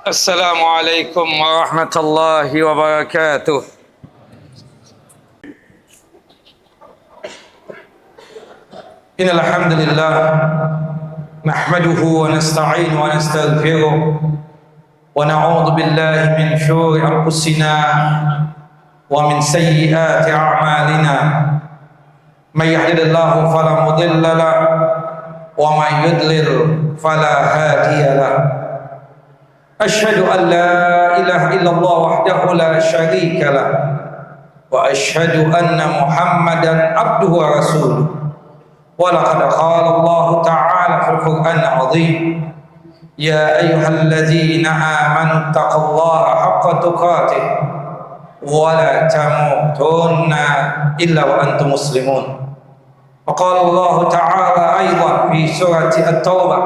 السلام عليكم ورحمة الله وبركاته. إن الحمد لله نحمده ونستعين ونستغفره ونعوذ بالله من شرور أنفسنا ومن سيئات أعمالنا. من يهد الله فلا مضل له ومن يضلل فلا هادي له. أشهد أن لا إله إلا الله وحده لا شريك له وأشهد أن محمدا عبده ورسوله. ولقد قال الله تعالى في القرآن العظيم: يا أيها الذين آمنوا اتقوا الله حق تقاته ولا تموتن إلا وأنتم مسلمون. وقال الله تعالى أيضا في سورة التوبة: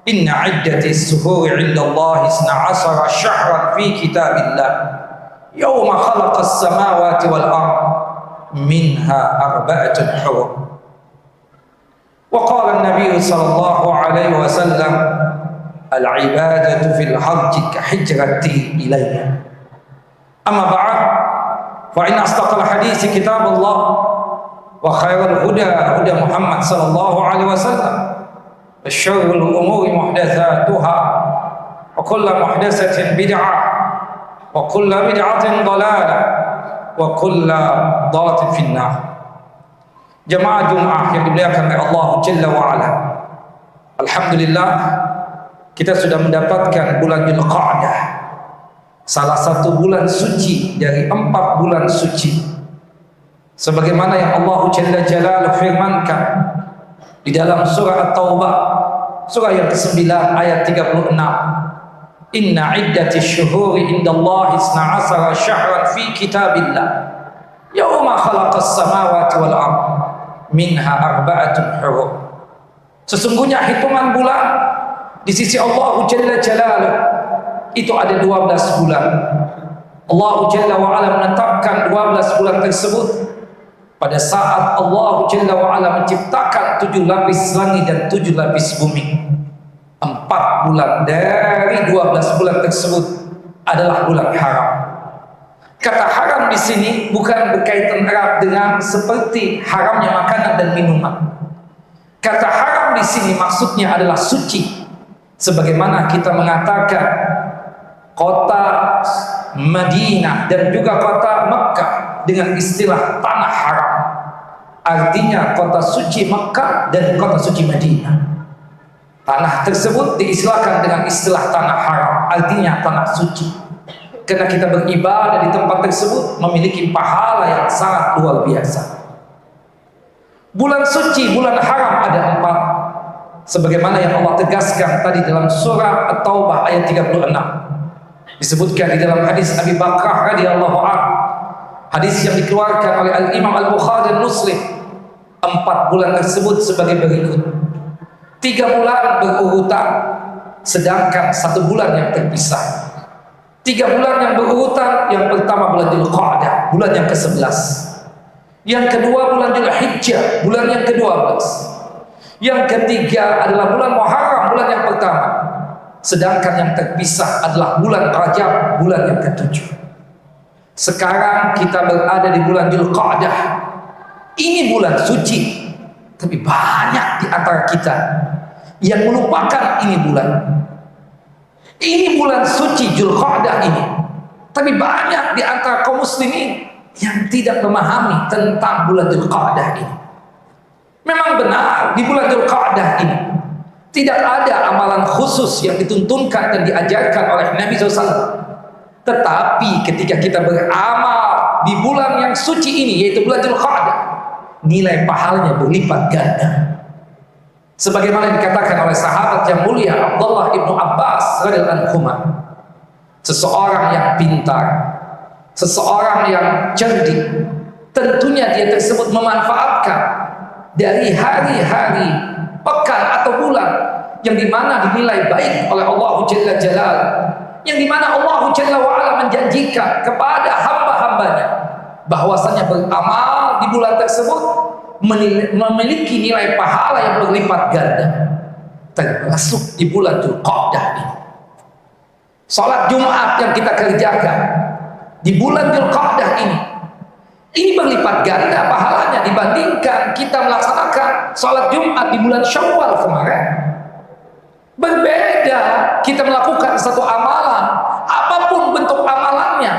إن عدة الشهور عند الله 12 شهرا في كتاب الله يوم خلق السماوات والأرض منها 4 حرم. وقال النبي صلى الله عليه وسلم: العبادة في الحج كحجرتي إلي. أما بعد، فإن أصدق الحديث كتاب الله وخير الهدى هدى محمد صلى الله عليه وسلم وشر الأمور محدثاتها وكل محدثة بدعة وكل بدعة ضلالة وكل ضلالة في النار. Jemaah Jumat yang dimuliakan oleh Allah Jalla wa'ala, alhamdulillah kita sudah mendapatkan bulan Dzulqa'dah, salah satu bulan suci dari 4 bulan suci, sebagaimana yang Allah Jalla Jalaluhu firmankan di dalam surah At-Taubah surah yang ke-9 ayat 36: Inna iddatish syuhuri indallahi 12 syahran fi kitabillah yauma khalaqas samawati wal ardh minha 4 hurum. Sesungguhnya hitungan bulan di sisi Allah Jalla Jalaluhu itu ada 12 bulan. Allah Jalla wa ala menetapkan 12 bulan tersebut pada saat Allah Jalla wa ala menciptakan 7 lapis langit dan 7 lapis bumi. 4 bulan dari 12 bulan tersebut adalah bulan haram. Kata haram di sini bukan berkaitan erat dengan seperti haramnya makanan dan minuman. Kata haram di sini maksudnya adalah suci. Sebagaimana kita mengatakan kota Madinah dan juga kota Mekkah dengan istilah tanah haram. Artinya kota suci Mekkah dan kota suci Madinah. Tanah tersebut diistilahkan dengan istilah tanah haram, artinya tanah suci. Karena kita beribadah di tempat tersebut memiliki pahala yang sangat luar biasa. Bulan suci, bulan haram ada 4, sebagaimana yang Allah tegaskan tadi dalam surah At-Taubah ayat 36. Disebutkan di dalam hadis Abi Bakrah radhiyallahu anhu, hadis yang dikeluarkan oleh Al-Imam Al-Bukhari dan Muslim. 4 bulan tersebut sebagai berikut: 3 bulan berurutan, sedangkan 1 bulan yang terpisah. 3 bulan yang berurutan, yang pertama bulan Dzulqa'dah, bulan yang ke-11. Yang kedua bulan Dzulhijjah, bulan yang ke-12. Yang ketiga adalah bulan Muharram, bulan yang pertama. Sedangkan yang terpisah adalah bulan Rajab, bulan yang ke-7. Sekarang kita berada di bulan Dzulqa'dah. Ini bulan suci, tapi banyak di antara kita yang melupakan ini bulan. Ini bulan suci Dzulqa'dah ini, tapi banyak di antara kaum muslimin yang tidak memahami tentang bulan Dzulqa'dah ini. Memang benar di bulan Dzulqa'dah ini tidak ada amalan khusus yang dituntunkan dan diajarkan oleh Nabi SAW. Tetapi ketika kita beramal di bulan yang suci ini, yaitu bulan Dzulqa'dah, nilai pahalanya berlipat ganda. Sebagaimana dikatakan oleh sahabat yang mulia Abdullah ibnu Abbas radhiyallahu anhu, seseorang yang pintar, seseorang yang cerdik, tentunya dia tersebut memanfaatkan dari hari-hari, pekan atau bulan yang dimana dinilai baik oleh Allah Jalla Jalaluhu, yang dimana Allah Jalla wa'ala menjanjikan kepada hamba-hambanya bahwasanya beramal di bulan tersebut memiliki nilai pahala yang berlipat ganda, termasuk di bulan Dzulqa'dah ini. Salat Jumat yang kita kerjakan di bulan Dzulqa'dah ini berlipat ganda pahalanya dibandingkan kita melaksanakan salat Jumat di bulan Syawal kemarin. Berbeda kita melakukan satu amalan, apapun bentuk amalannya,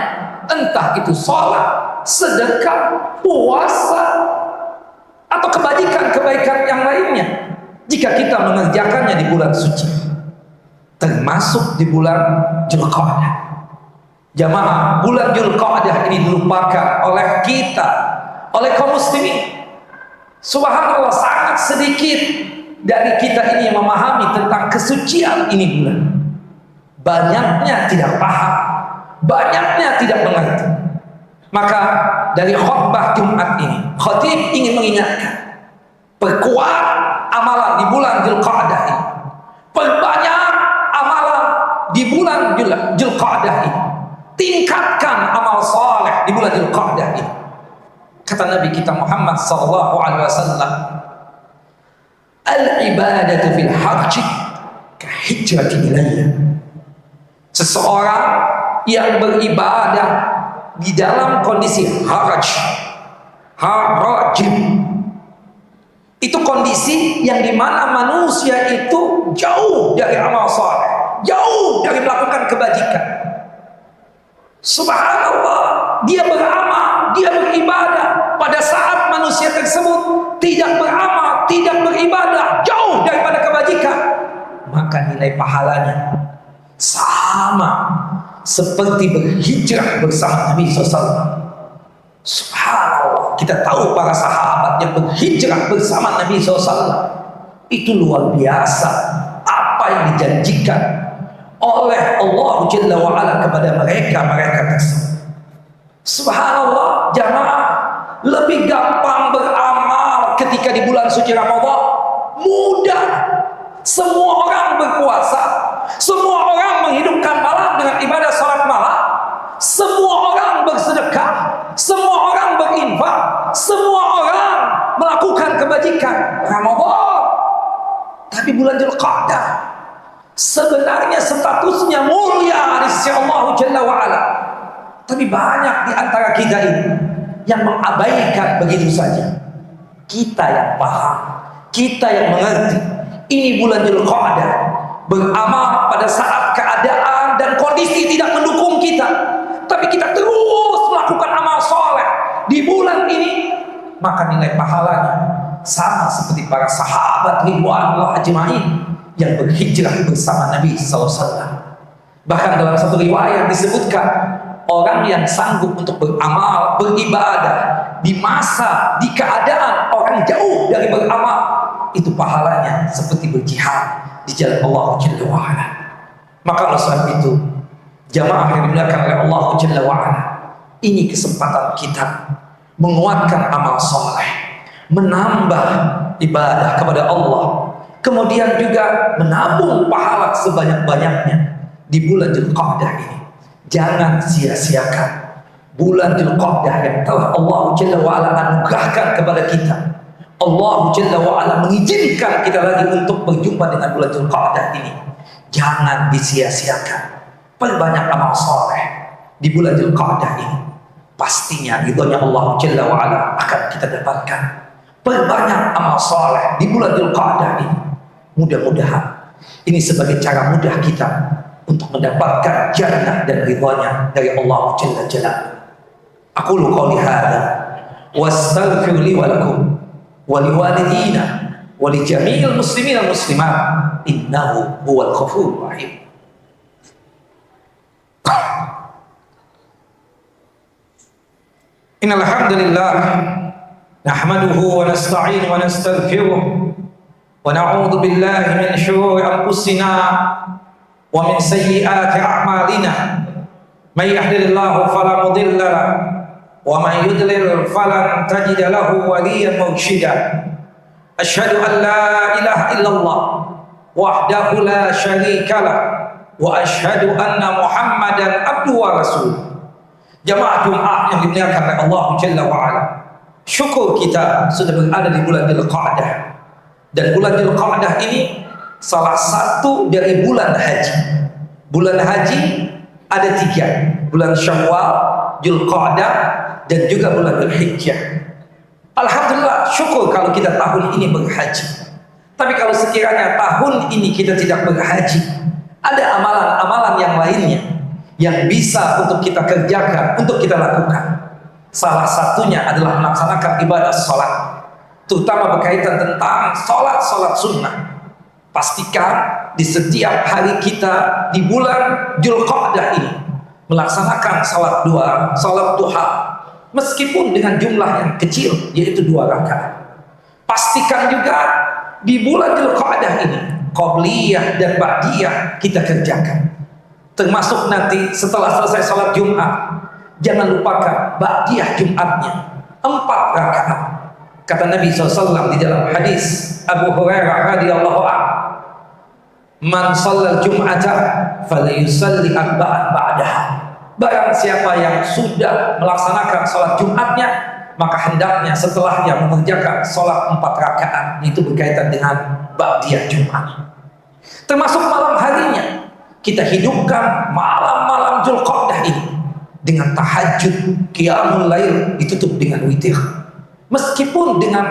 entah itu salat, sedekah, puasa, atau kebaikan yang lainnya. Jika kita mengerjakannya di bulan suci, termasuk di bulan Dzulqa'dah. Jamaah, bulan Dzulqa'dah ini dilupakan oleh kita, oleh kaum muslimin. Subhanallah, sangat sedikit dari kita ini yang memahami tentang kesucian ini bulan. Banyaknya tidak paham, banyaknya tidak mengerti. Maka dari khutbah Jumat ini, khatib ingin mengingatkan, perkuat amalan di bulan Dzulqa'dah ini, perbanyak amalan di bulan Dzulqa'dah ini, tingkatkan amal saleh di bulan Dzulqa'dah ini. Kata Nabi kita Muhammad sallallahu alaihi wasallam, al-ibadatu fil hajj ka hijrati ilayya. Seseorang yang beribadah di dalam kondisi harajim, itu kondisi yang dimana manusia itu jauh dari amal saleh, jauh dari melakukan kebajikan. Subhanallah, dia beramal, dia beribadah, pada saat manusia tersebut tidak beramal, tidak beribadah, jauh daripada kebajikan, maka nilai pahalanya sama seperti berhijrah bersama Nabi SAW. Subhanallah, kita tahu para sahabat yang berhijrah bersama Nabi SAW itu luar biasa apa yang dijanjikan oleh Allah Jalla wa'ala kepada mereka tersebut. Subhanallah, jamaah, lebih gampang beramal ketika di bulan suci Ramadan. Mudah. Semua orang berpuasa, semua orang menghidupkan malam dengan ibadah salat malam, semua orang bersedekah, semua orang berinfak, semua orang melakukan kebajikan Ramadan. Tapi bulan Dzulqa'dah sebenarnya statusnya mulia di sisi Allah Jalla wa'ala. Tapi banyak di antara kita ini yang mengabaikan begitu saja. Kita yang paham, kita yang mengerti, ini bulan Dzulqa'dah, beramal pada saat keadaan dan kondisi tidak mendukung kita, tapi kita terus melakukan amal soleh di bulan ini, maka nilai pahalanya sama seperti para sahabat ridwanullah ajma'in yang berhijrah bersama Nabi SAW. Bahkan dalam satu riwayat disebutkan, orang yang sanggup untuk beramal, beribadah di masa, di keadaan orang jauh dari beramal, itu pahalanya seperti berjihad di jalan Allah Jalla wa'ala. Maka oleh sebab itu, jamaah yang dimuliakan oleh Allah Jalla wa'ala, ini kesempatan kita menguatkan amal soleh, menambah ibadah kepada Allah, kemudian juga menabung pahala sebanyak-banyaknya di bulan Dzulqa'dah ini. Jangan sia-siakan bulan Dzulqa'dah yang telah Allah Jalla wa'ala anugerahkan kepada kita. Allah Jalla wa'ala mengizinkan kita lagi untuk berjumpa dengan bulan Dzulqa'dah ini. Jangan disia-siakan. Perbanyak amal soleh di bulan Dzulqa'dah ini. Pastinya ridhonya Allah Jalla wa'ala akan kita dapatkan. Perbanyak amal soleh di bulan Dzulqa'dah ini. Mudah-mudahan ini sebagai cara mudah kita untuk mendapatkan jannah dan ridhonya dari Allah Jalla Jalaluhu. Aqulu qawli hadza wastaghfir li wa lakum wa liwalidina wa li jami'il muslimin wal muslimat innahu huwal ghafurur rahim. Innal hamdalillah nahmaduhu wa nasta'inu wa nastaghfiruh wa na'udzu billahi min shururi anfusina wa min sayyiati a'malina. May yahdihillahu fala mudilla lahu wa man yudlil falan tajida lahu waliyyan mursyida. Asyhadu an la ilaha illallah wahdahu la syarika lah wa asyhadu anna Muhammadan abduhu wa rasuluh. Jamaah Jumat yang dimuliakan oleh Allah Jalla wa ala, syukur kita sudah berada di bulan Dzulqa'dah, dan bulan Dzulqa'dah ini salah satu dari bulan haji. Bulan haji ada 3, bulan Syawal, Dzulqa'dah, dan juga bulan Dzulhijjah. Alhamdulillah, syukur kalau kita tahun ini berhaji. Tapi kalau sekiranya tahun ini kita tidak berhaji, ada amalan-amalan yang lainnya yang bisa untuk kita kerjakan, untuk kita lakukan. Salah satunya adalah melaksanakan ibadah sholat, terutama berkaitan tentang sholat sunnah. Pastikan di setiap hari kita di bulan Dzulqa'dah ini melaksanakan sholat duha, meskipun dengan jumlah yang kecil, yaitu 2 rakaat. Pastikan juga di bulan Dzulqa'dah ini qobliyah dan ba'diyah kita kerjakan. Termasuk nanti setelah selesai sholat Jumat, jangan lupakan ba'diyah Jumatnya 4 rakaat. Kata Nabi SAW di dalam hadis Abu Hurairah radhiyallahu anhu, "Man shallal Jum'ata falyusalli arba'an ba'daha." Barang siapa yang sudah melaksanakan sholat Jumatnya, maka hendaknya setelahnya mengerjakan sholat 4 rakaat, itu berkaitan dengan ba'diyah Jumat. Termasuk malam harinya, kita hidupkan malam-malam Dzulqa'dah ini dengan tahajud, qiyamul lail, ditutup dengan witir. Meskipun dengan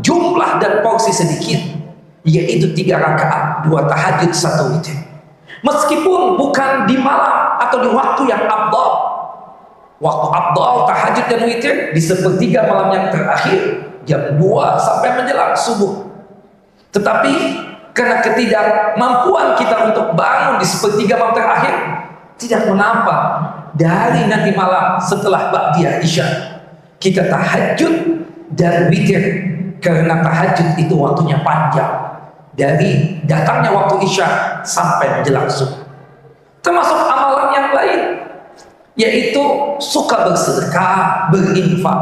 jumlah dan porsi sedikit, yaitu 3 rakaat, 2 tahajud, 1 witir. Meskipun bukan di malam atau di waktu yang afdal. Waktu afdal tahajud dan witir di sepertiga malam yang terakhir, jam 2 sampai menjelang subuh. Tetapi karena ketidakmampuan kita untuk bangun di sepertiga malam terakhir, tidak mengapa dari nanti malam setelah ba'diyah isya kita tahajud dan witir, karena tahajud itu waktunya panjang, dari datangnya waktu isya sampai menjelang subuh. Termasuk amalan yang lain, yaitu suka bersedekah, berinfak.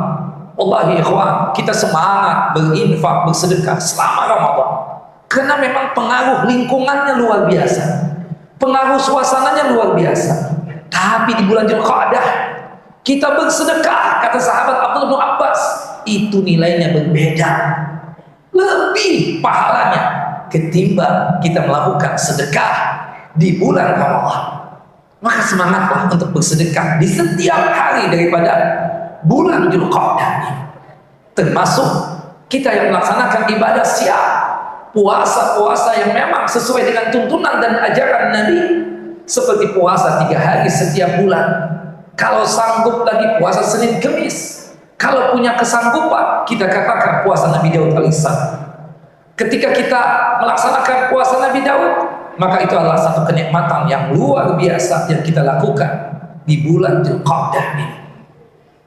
Wallahi ikhwan, kita semangat berinfak, bersedekah selama Ramadan, karena memang pengaruh lingkungannya luar biasa, pengaruh suasananya luar biasa. Tapi di bulan Dzulqa'dah kita bersedekah, kata sahabat Abdullah bin Abbas, itu nilainya berbeda, lebih pahalanya ketimbang kita melakukan sedekah di bulan Ramadan. Maka semangatlah untuk bersedekah di setiap hari daripada bulan Dzulqa'dah ini. Termasuk kita yang melaksanakan ibadah siap, puasa-puasa yang memang sesuai dengan tuntunan dan ajaran Nabi, seperti puasa 3 hari setiap bulan. Kalau sanggup lagi puasa Senin Kemis. Kalau punya kesanggupan, kita katakan puasa Nabi Daud alaihissalam. Ketika kita melaksanakan puasa Nabi Daud, maka itu adalah satu kenikmatan yang luar biasa yang kita lakukan di bulan Dzulqa'dah ini.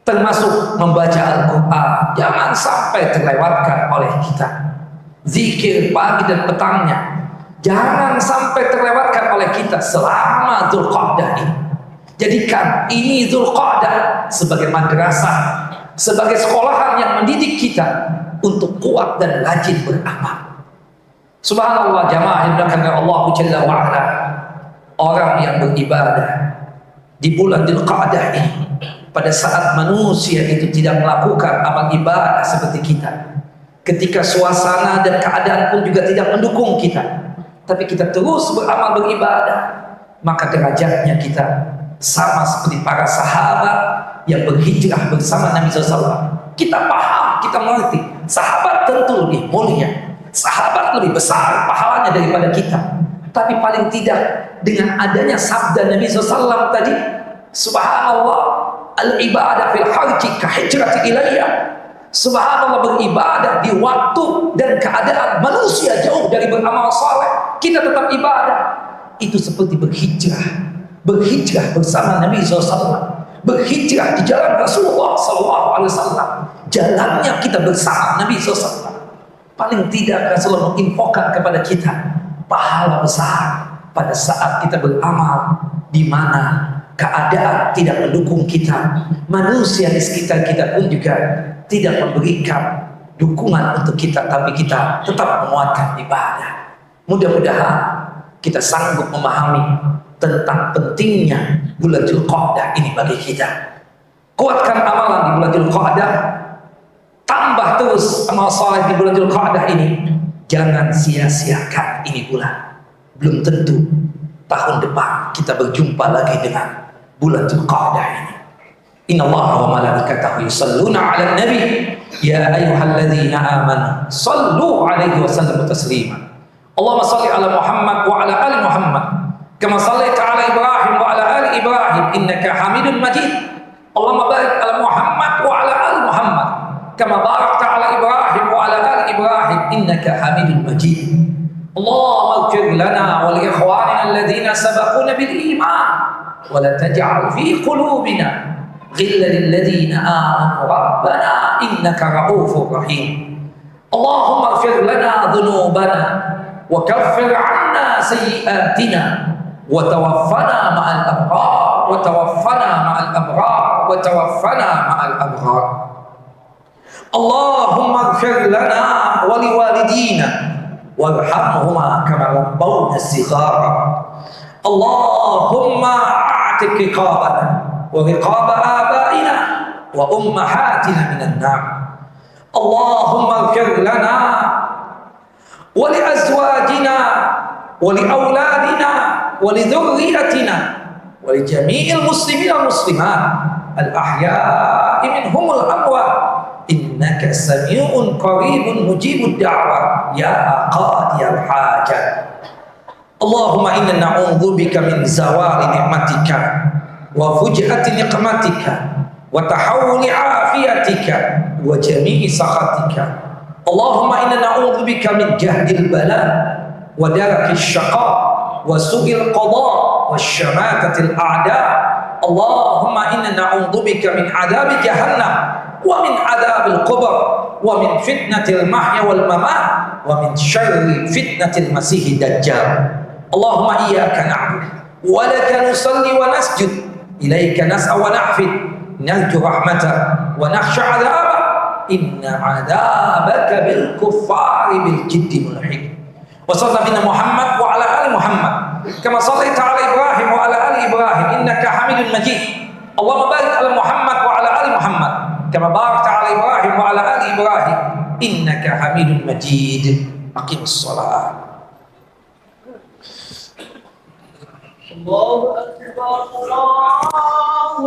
Termasuk membaca Al-Quran, jangan sampai terlewatkan oleh kita. Zikir pagi dan petangnya jangan sampai terlewatkan oleh kita selama Dzulqa'dah ini. Jadikan ini Dzulqa'dah sebagai madrasah, sebagai sekolahan yang mendidik kita untuk kuat dan rajin beramal. Subhanallah jamaah yang dimuliakan Allah Jalla wa Ala, orang yang beribadah di bulan Dzulqa'dah ini, pada saat manusia itu tidak melakukan amal ibadah seperti kita, ketika suasana dan keadaan pun juga tidak mendukung kita, tapi kita terus beramal beribadah, maka derajatnya kita sama seperti para sahabat yang berhijrah bersama Nabi SAW. Kita paham, kita mengerti, sahabat tentu lebih mulia, sahabat lebih besar pahalanya daripada kita. Tapi paling tidak dengan adanya sabda Nabi SAW tadi, subhanallah, al-ibadah fil haji ka hijrati ilayya. Subhanallah, beribadah di waktu dan keadaan manusia jauh dari beramal saleh, kita tetap ibadah. Itu seperti berhijrah bersama Nabi SAW, berhijrah di jalan Rasulullah SAW. Jalannya kita bersama Nabi SAW. Paling tidak Rasulullah menginfokan kepada kita pahala besar pada saat kita beramal di mana keadaan tidak mendukung kita, manusia di sekitar kita pun juga tidak memberikan dukungan untuk kita, tapi kita tetap menguatkan ibadah. Mudah-mudahan kita sanggup memahami tentang pentingnya bulan Dzulqa'dah ini bagi kita. Kuatkan amalan di bulan Dzulqa'dah, tambah terus amal saleh di bulan Dzulqa'dah ini. Jangan sia-siakan ini bulan. Belum tentu tahun depan kita berjumpa lagi dengan bulan Dzulqa'dah ini. Innallaha wa malaikatahu yusalluna 'alan nabi ya ayyuhalladzina amanu sallu 'alaihi wa sallimu taslima. Allahumma shalli 'ala Muhammad wa 'ala ali Muhammad kama shallaita 'ala Ibrahim wa 'ala ali Ibrahim innaka Hamidum Majid. Allahumma barik 'ala Muhammad wa 'ala ali Muhammad kama barakta 'ala Ibrahim wa 'ala ali Ibrahim innaka Hamidum Majid. Allahumma ighfir lana wa li ikhwanina alladhina sabaquna bil iman wa la taj'al fi qulubina غل للذين آمنوا ربنا إنك رؤوف رحيم. اللهم اغفر لنا ذنوبنا وكفر عنا سيئاتنا وتوفنا مع الأبرار وتوفنا مع الأبرار وتوفنا مع الأبرار. اللهم اغفر لنا ولوالدينا وارحمهما كما ربونا صغارا. اللهم اعتق رقابنا ورقاب آبائنا وأمهاتنا من النار. اللهم اغفر لنا ولأزواجنا ولأولادنا ولذريتنا ولجميع المسلمين والمسلمات الأحياء منهم والأموات إنك سميع قريب مجيب الدعوة يا قاضي الحاجة. اللهم إنا نعوذ بك من زوال نعمتك وفجأة نقمتك وتحول عافيتك وجميع سخطك. اللهم إنا نعوذ بك من جهد البلاء ودرك الشقاء وسوء القضاء والشماتة الأعداء. اللهم إنا نعوذ بك من عذاب جهنم ومن عذاب القبر ومن فتنة المحيا والممات ومن شر فتنة المسيح الدجال. اللهم إياك نعبد ولك نصلي ونسجد إليك نسعى ونحفد نرجو رحمتك ونخشى عذابك إن عذابك بالكفار بالجد ملحق. وصلى بنا محمد وعلى آل محمد كما صليت على إبراهيم وعلى آل إبراهيم إنك حميد مجيد. اللهم بارك على محمد وعلى آل محمد كما باركت على إبراهيم وعلى آل إبراهيم إنك حميد مجيد. أقم الصلاة. الله أكبر الله